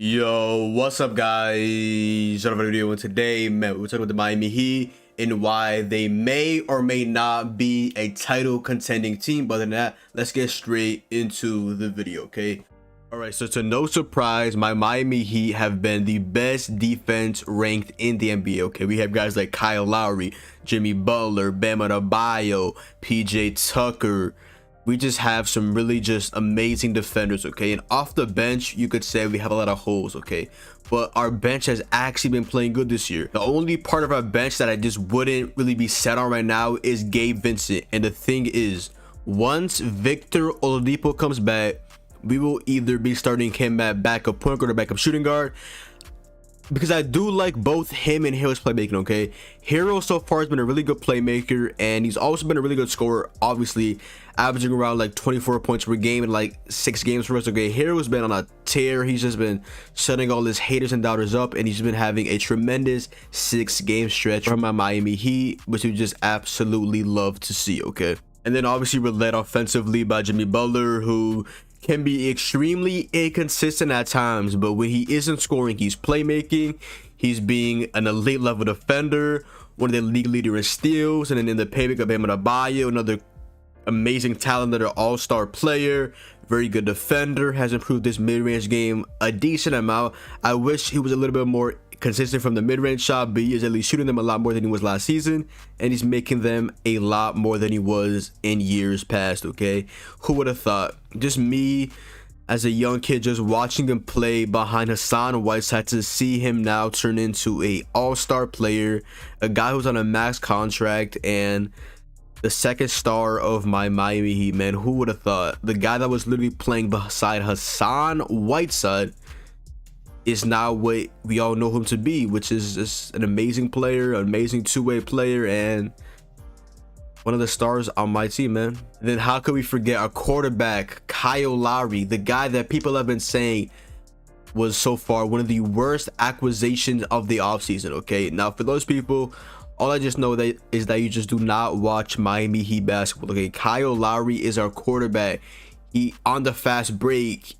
Yo, what's up, guys? Another video, and today, man, we're talking about the Miami Heat and why they may or may not be a title contending team. But other than that, let's get straight into the video, okay? All right, so to no surprise, my Miami Heat have been the best defense ranked in the NBA, okay? We have guys like Kyle Lowry, Jimmy Butler, Bam Adebayo, PJ Tucker. We just have some really just amazing defenders, okay? And off the bench, you could say we have a lot of holes, okay? But our bench has actually been playing good this year. The only part of our bench that I just wouldn't really be set on right now is Gabe Vincent. And the thing is, once Victor Oladipo comes back, we will either be starting him at backup point guard or backup shooting guard, because I do like both him and Hero's playmaking, okay? Hero so far has been a really good playmaker, and he's also been a really good scorer, obviously averaging around like 24 points per game in like 6 games for us, okay? Hero's been on a tear. He's just been shutting all his haters and doubters up, and he's been having a tremendous 6-game stretch from my Miami Heat, which we just absolutely love to see, okay? And then obviously we're led offensively by Jimmy Butler, who can be extremely inconsistent at times, but when he isn't scoring, he's playmaking. He's being an elite level defender, one of the league leader in steals, and then in the payback of Bam Adebayo, another amazing talented all-star player, very good defender, has improved this mid-range game a decent amount. I wish he was a little bit more consistent from the mid-range shot, but he is at least shooting them a lot more than he was last season, and he's making them a lot more than he was in years past, okay? Who would have thought? Just me as a young kid just watching him play behind Hassan Whiteside, to see him now turn into a all-star player, a guy who's on a max contract, and the second star of my Miami Heat, man. Who would have thought? The guy that was literally playing beside Hassan Whiteside is now what we all know him to be, which is just an amazing player, an amazing two-way player, and one of the stars on my team, man. And then how could we forget our quarterback, Kyle Lowry, the guy that people have been saying was so far one of the worst acquisitions of the offseason, okay? Now, for those people, all I just know is that you just do not watch Miami Heat basketball, okay? Kyle Lowry is our quarterback. He on the fast break,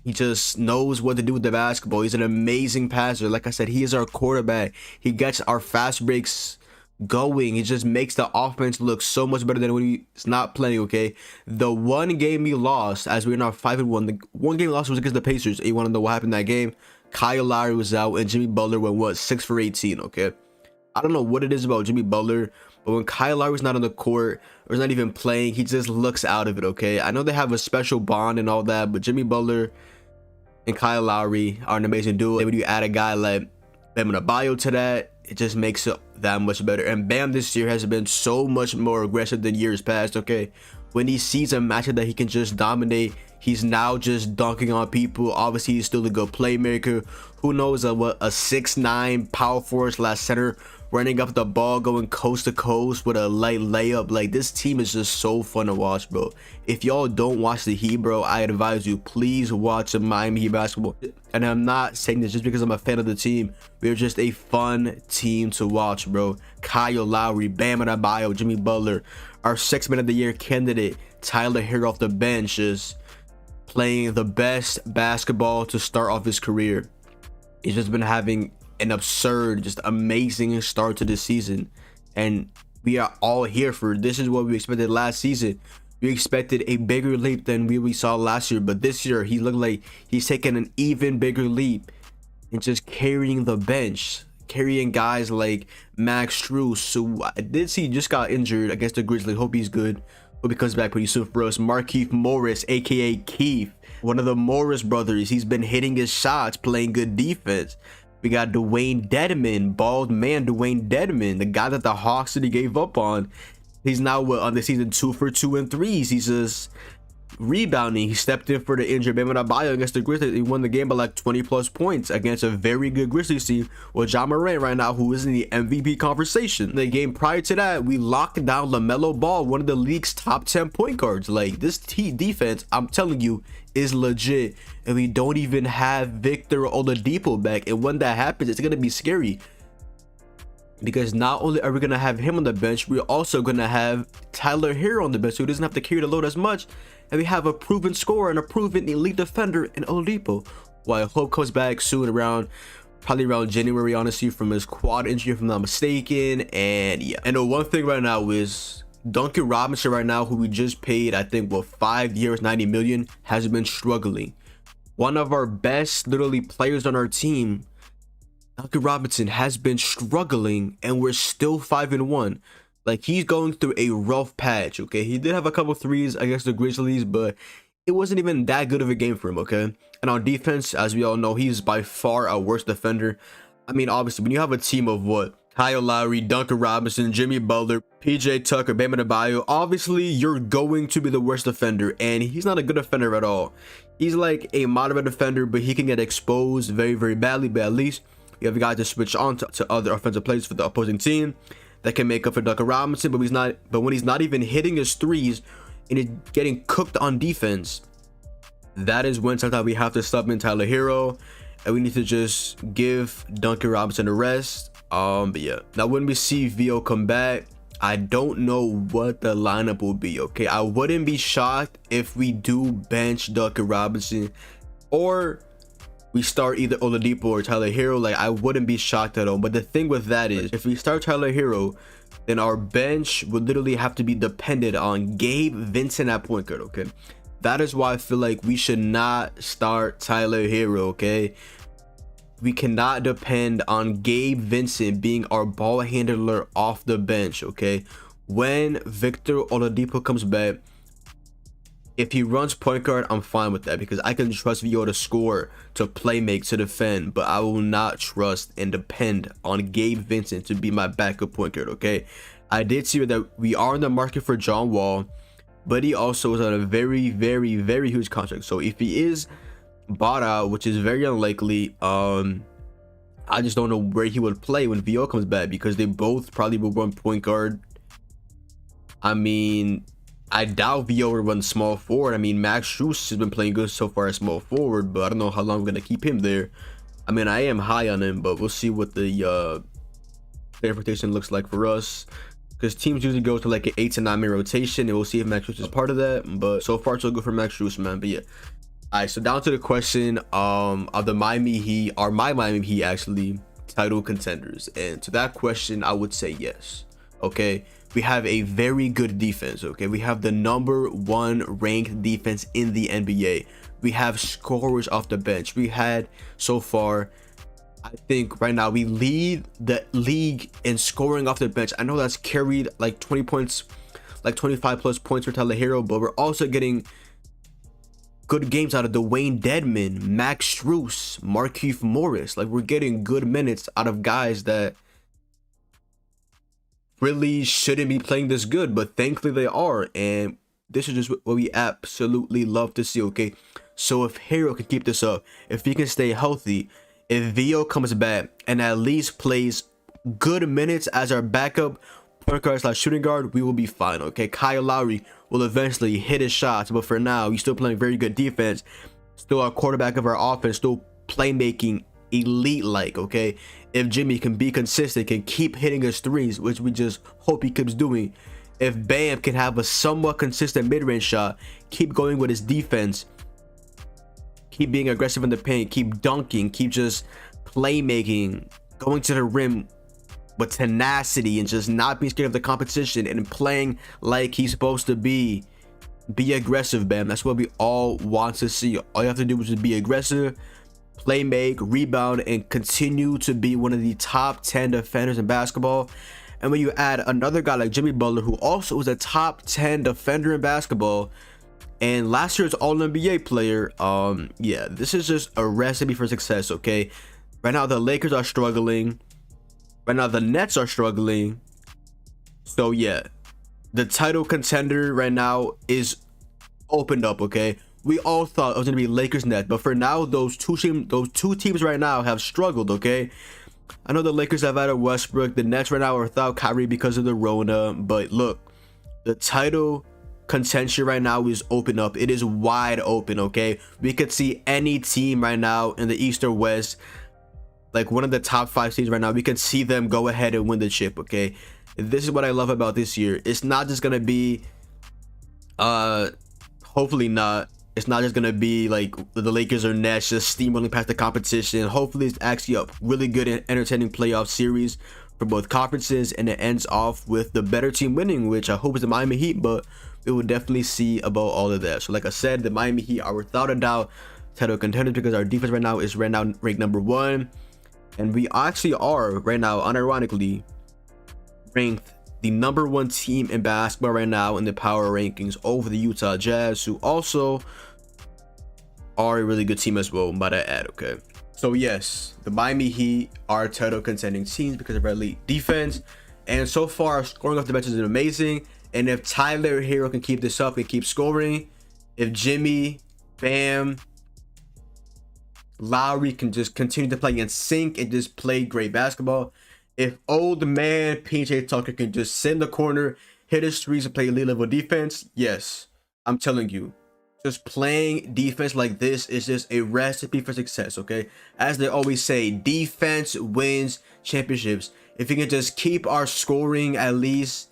he just knows what to do with the basketball. He's an amazing passer. Like I said, he is our quarterback. He gets our fast breaks going. He just makes the offense look so much better than when he's not playing, okay? The one game we lost, as we're now 5-1, the one game we lost was against the Pacers. You want to know what happened in that game? Kyle Lowry was out, and Jimmy Butler went, what, 6 for 18, okay? I don't know what it is about Jimmy Butler, but when Kyle Lowry's not on the court or is not even playing, he just looks out of it, okay? I know they have a special bond and all that, but Jimmy Butler and Kyle Lowry are an amazing duo. And when you add a guy like Bam Adebayo to that, it just makes it that much better. And Bam this year has been so much more aggressive than years past, okay? When he sees a matchup that he can just dominate, he's now just dunking on people. Obviously, he's still a good playmaker. Who knows what a 6'9" power forward / center running up the ball, going coast to coast with a light layup. Like, this team is just so fun to watch, bro. If y'all don't watch the Heat, bro, I advise you, please watch some Miami Heat basketball. And I'm not saying this just because I'm a fan of the team. We're just a fun team to watch, bro. Kyle Lowry, Bam Adebayo, Jimmy Butler, our 6th Man of the Year candidate, Tyler Hero off the bench, is playing the best basketball to start off his career. He's just been having an absurd, just amazing start to the season, and we are all here for this. Is what we expected last season. We expected a bigger leap than we saw last year, but this year he looked like he's taking an even bigger leap and just carrying the bench, carrying guys like Max Strus, who I did see just got injured against the Grizzlies. Hope he's good. Hope he comes back pretty soon for us. Markieff Morris, aka Keith, one of the Morris brothers. He's been hitting his shots, playing good defense. We got Dwayne Dedman, bald man Dwayne Dedman, the guy that the Hawks City gave up on. He's now on the season 2 for 2 and 3s. He's just rebounding. He stepped in for the injured Bam Adebayo against the Grizzlies. He won the game by like 20+ points against a very good Grizzlies team with Ja Morant right now, who is in the MVP conversation. The game prior to that, we locked down LaMelo Ball, one of the league's top 10 point guards. Like, this defense, I'm telling you, is legit, and we don't even have Victor Oladipo back. And when that happens, it's gonna be scary, because not only are we gonna have him on the bench, we're also gonna have Tyler Hero on the bench, so he doesn't have to carry the load as much, and we have a proven scorer and a proven elite defender in Oladipo. who I hope comes back soon probably around January, honestly, from his quad injury, if I'm not mistaken. And yeah, and the one thing right now is Duncan Robinson right now, who we just paid, I think, what, 5 years, 90 million, has been struggling. One of our best literally players on our team, Duncan Robinson, has been struggling, and we're still 5-1. Like, he's going through a rough patch, okay? He did have a couple threes against the Grizzlies, but it wasn't even that good of a game for him, okay? And on defense, as we all know, he's by far our worst defender. I mean, obviously, when you have a team of what? Kyle Lowry, Duncan Robinson, Jimmy Butler, PJ Tucker, Bam Adebayo, obviously you're going to be the worst defender, and he's not a good defender at all. He's like a moderate defender, but he can get exposed very, very badly. But at least you have a guy to switch on to other offensive plays for the opposing team that can make up for Duncan Robinson. But when he's not even hitting his threes and he's getting cooked on defense, that is when sometimes we have to sub in Tyler Hero, and we need to just give Duncan Robinson a rest. But yeah, now when we see VO come back, I don't know what the lineup will be, okay? I wouldn't be shocked if we do bench Duncan Robinson, or we start either Oladipo or Tyler Hero. Like, I wouldn't be shocked at all. But the thing with that is, if we start Tyler Hero, then our bench would literally have to be dependent on Gabe Vincent at point guard, okay? That is why I feel like we should not start Tyler Hero, okay? We cannot depend on Gabe Vincent being our ball handler off the bench, okay? When Victor Oladipo comes back, if he runs point guard, I'm fine with that, because I can trust VO to score, to play make, to defend, but I will not trust and depend on Gabe Vincent to be my backup point guard, okay? I did see that we are in the market for John Wall, but he also is on a very, very, very huge contract. So if he is bought out, which is very unlikely, I just don't know where he would play when VO comes back, because they both probably will run point guard. I mean, I doubt VO will run small forward. I mean, Max Strus has been playing good so far as small forward, but I don't know how long I'm gonna keep him there. I mean, I am high on him, but we'll see what the player rotation looks like for us, because teams usually go to like an 8 to 9 man rotation, and we'll see if Max Strus is part of that. But so far so good for Max Strus, man. But yeah, all right, so down to the question of the Miami Heat, are my Miami Heat actually title contenders? And to that question, I would say yes. Okay, we have a very good defense. Okay, we have the #1 ranked defense in the NBA. We have scorers off the bench. We had so far, I think right now we lead the league in scoring off the bench. I know that's carried like 20 points, like 25 plus points for Tyler Hero, but we're also getting good games out of Dwayne Dedmon, Max Strus, Markieff Morris. Like, we're getting good minutes out of guys that really shouldn't be playing this good, but thankfully they are, and this is just what we absolutely love to see, okay? So if Hero can keep this up, if he can stay healthy, if VO comes back and at least plays good minutes as our backup point guard / shooting guard, we will be fine, okay? Kyle Lowry will eventually hit his shots, but for now, he's still playing very good defense, still our quarterback of our offense, still playmaking elite-like, okay? If Jimmy can be consistent, can keep hitting his threes, which we just hope he keeps doing, if Bam can have a somewhat consistent mid-range shot, keep going with his defense, keep being aggressive in the paint, keep dunking, keep just playmaking, going to the rim with tenacity, and just not being scared of the competition and playing like he's supposed to be aggressive, Bam. That's what we all want to see. All you have to do is just be aggressive, play make, rebound, and continue to be one of the top 10 defenders in basketball. And when you add another guy like Jimmy Butler, who also is a top 10 defender in basketball and last year's All-NBA player, yeah, this is just a recipe for success, okay? Right now the Lakers are struggling, right now the Nets are struggling, so yeah, the title contender right now is opened up, okay? We all thought it was gonna be Lakers Nets, but for now those two teams right now have struggled, okay? I know the Lakers have added Westbrook, the Nets right now are without Kyrie because of the Rona, but look, the title contention right now is open up. It is wide open, okay? We could see any team right now in the East or West, like one of the top 5 teams right now, we could see them go ahead and win the chip, okay? This is what I love about this year. It's not just gonna be hopefully not It's not just gonna be like the Lakers or Nets just steamrolling past the competition. Hopefully it's actually a really good and entertaining playoff series for both conferences, and it ends off with the better team winning, which I hope is the Miami Heat, but we will definitely see about all of that. So like I said, the Miami Heat are without a doubt title contenders because our defense right now is ranked #1, and we actually are right now, unironically, ranked the #1 team in basketball right now in the power rankings over the Utah Jazz, who also are a really good team as well, might I add. Okay, so yes, the Miami Heat are title contending teams because of our elite defense, and so far scoring off the bench has been amazing. And if Tyler Hero can keep this up and keep scoring, if Jimmy, Bam, Lowry can just continue to play in sync and just play great basketball, if old man PJ Tucker can just sit in the corner, hit his threes and play elite level defense, yes, I'm telling you, just playing defense like this is just a recipe for success. Okay, as they always say, defense wins championships. If we can just keep our scoring at least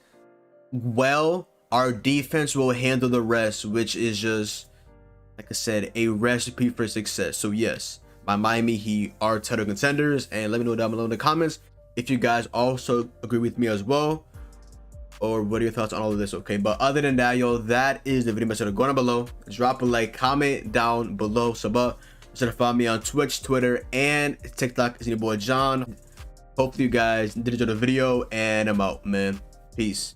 well, our defense will handle the rest, which is just, like I said, a recipe for success. So yes, my Miami Heat are title contenders, and let me know down below in the comments if you guys also agree with me as well, or what are your thoughts on all of this. Okay, but other than that, yo, that is the video. Make sure to go down below, drop a like, comment down below, sub up. Make sure to follow me on Twitch, Twitter, and TikTok. It's your boy John. Hopefully you guys did enjoy the video, and I'm out, man. Peace.